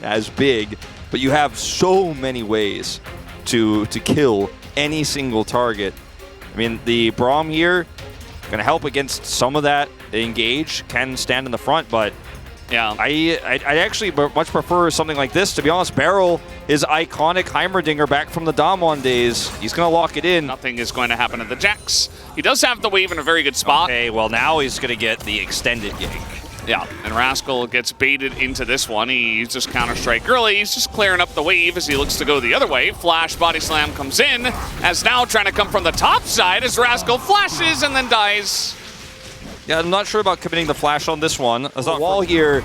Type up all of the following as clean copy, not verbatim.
as big, but you have so many ways to kill any single target. I mean, the Braum here gonna help against some of that. Engage can stand in the front, but yeah, I actually much prefer something like this. To be honest, Barrel is iconic Heimerdinger back from the Damwon days. He's going to lock it in. Nothing is going to happen at the Jax. He does have the wave in a very good spot. Okay, well now he's going to get the extended gank. Yeah, and Rascal gets baited into this one. He uses Counter-Strike early. He's just clearing up the wave as he looks to go the other way. Flash Body Slam comes in, as now trying to come from the top side as Rascal flashes and then dies. Yeah, I'm not sure about committing the flash on this one. There's a wall here,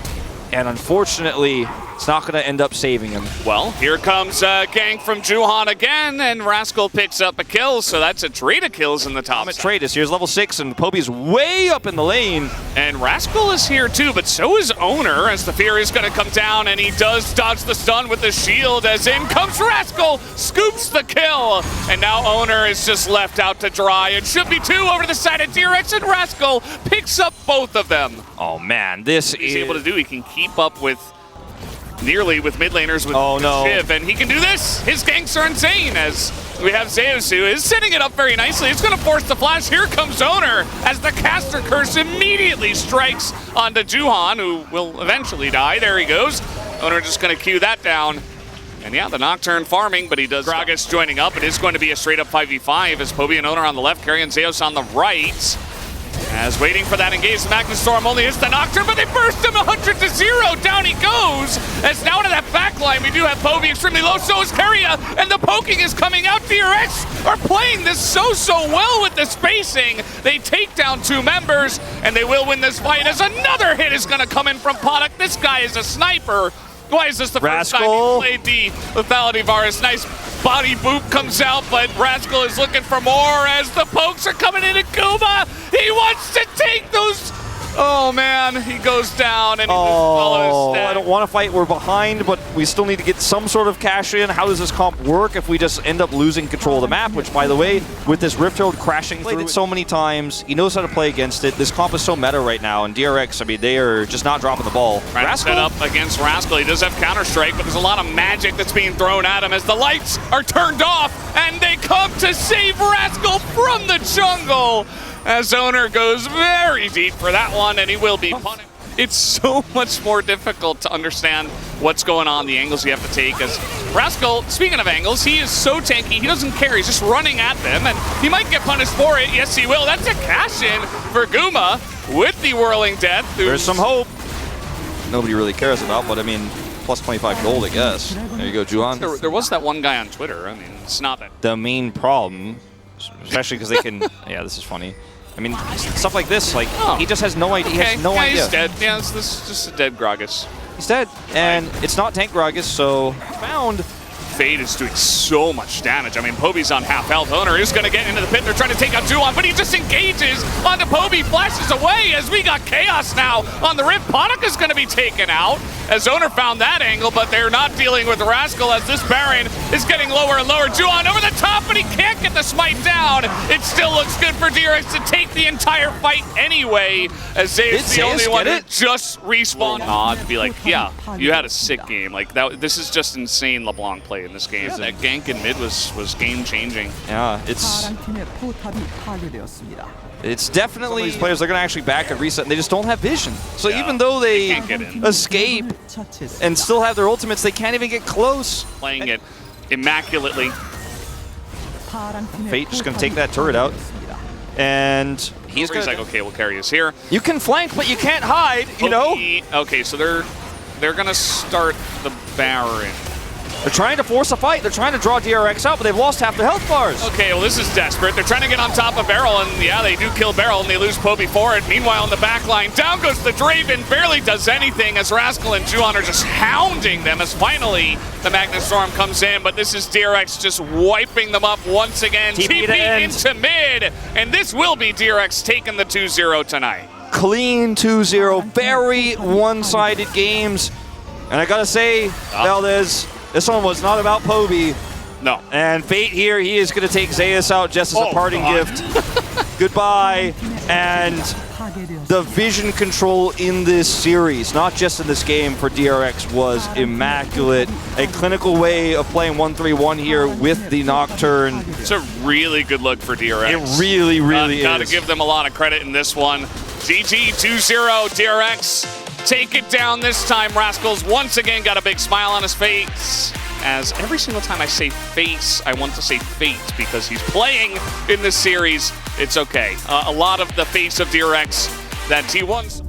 and unfortunately, it's not going to end up saving him. Well, here comes a gank from Juhan again, and Rascal picks up a kill, so that's a trade of kills in the top. Tradus, here's level 6, and Poby's way up in the lane. And Rascal is here too, but so is Owner, as the Fear is going to come down, and he does dodge the stun with the shield, as in comes Rascal, scoops the kill, and now Owner is just left out to dry. It should be 2 over to the side of DRX, and Rascal picks up both of them. Oh man, this he's able to do. He can keep up with nearly with mid laners with Shiv, and he can do this. His ganks are insane, as we have Zeus, who is setting it up very nicely. It's going to force the flash. Here comes Owner, as the caster curse immediately strikes onto Juhan, who will eventually die. There he goes. Owner just going to cue that down. And yeah, the Nocturne farming, but he does. Gragas joining up. It is going to be a straight up 5v5 as Poby and Owner on the left, carrying Zeus on the right. As waiting for that engage, Magnus Storm only hits the Nocturne, but they burst him 100-0. Down he goes. As now to that backline, we do have Poby extremely low, so is Keria, and the poking is coming out. DRX are playing this so well with the spacing. They take down 2 members, and they will win this fight as another hit is going to come in from Podok. This guy is a sniper. Why is this the first time he played the lethality virus? Nice body boop comes out, but Rascal is looking for more as the pokes are coming in at Kuma. He wants to take those. Oh man, he goes down and he loses all of his stats. I don't want to fight. We're behind, but we still need to get some sort of cash in. How does this comp work if we just end up losing control of the map? Which, by the way, with this Rift Herald crashing through it so many times, he knows how to play against it. This comp is so meta right now, and DRX, I mean, they are just not dropping the ball. Trying to set up against Rascal. He does have Counter-Strike, but there's a lot of magic that's being thrown at him as the lights are turned off, and they come to save Rascal from the jungle. As Owner goes very deep for that one, and he will be punished. It's so much more difficult to understand what's going on, the angles you have to take. As Rascal, speaking of angles, he is so tanky, he doesn't care. He's just running at them, and he might get punished for it. Yes, he will. That's a cash-in for Guma with the Whirling Death. There's some hope. Nobody really cares about, but I mean, plus 25 gold, I guess. There you go, Juhan. There was that one guy on Twitter. I mean, it's not that. The main problem, especially because they can, yeah, this is funny. I mean, stuff like this, like, he just has no idea. Okay. He has no idea. He's dead. Yeah, this is just a dead Gragas. He's dead, and it's not tank Gragas, so found. Fade is doing so much damage. I mean, Poby's on half health. Owner is going to get into the pit. They're trying to take out Juhan, but he just engages onto Poby, flashes away as we got Chaos now on the Rift. Podok is going to be taken out as Owner found that angle, but they're not dealing with Rascal as this Baron is getting lower and lower. Juhan over the top, but he can't get the smite down. It still looks good for DRX to take the entire fight anyway, as Zeus the only one who just respawned. To be like, yeah, you had a sick game. Like that. This is just insane LeBlanc play in this game. Yeah, that gank in mid was game-changing. Yeah, it's definitely these players are going to actually back and reset, and they just don't have vision. So even though they escape and still have their ultimates, they can't even get close. Playing it immaculately. Fate just going to take that turret out. And he's like, okay, we'll carry us here. You can flank, but you can't hide, you know? Okay, so they're going to start the Baron. They're trying to force a fight. They're trying to draw DRX out, but they've lost half their health bars. Okay, well, this is desperate. They're trying to get on top of Beryl, and yeah, they do kill Beryl, and they lose Poby for it. Meanwhile, on the back line, down goes the Draven. Barely does anything as Rascal and Juhan are just hounding them as finally the Magnus Storm comes in, but this is DRX just wiping them up once again. TP into mid, and this will be DRX taking the 2-0 tonight. Clean 2-0. Very one-sided games. And I gotta say, Valdez, this one was not about Poby. No. And Fate here, he is going to take Zeus out just as a parting gift. Goodbye. And The vision control in this series, not just in this game for DRX, was immaculate. A clinical way of playing 1-3-1 here with the Nocturne. It's a really good look for DRX. It really, really is. Gotta give them a lot of credit in this one. GG 2-0 DRX. Take it down this time. Rascals once again got a big smile on his face. As every single time I say face, I want to say fate because he's playing in this series. It's okay. A lot of the face of DRX that T1's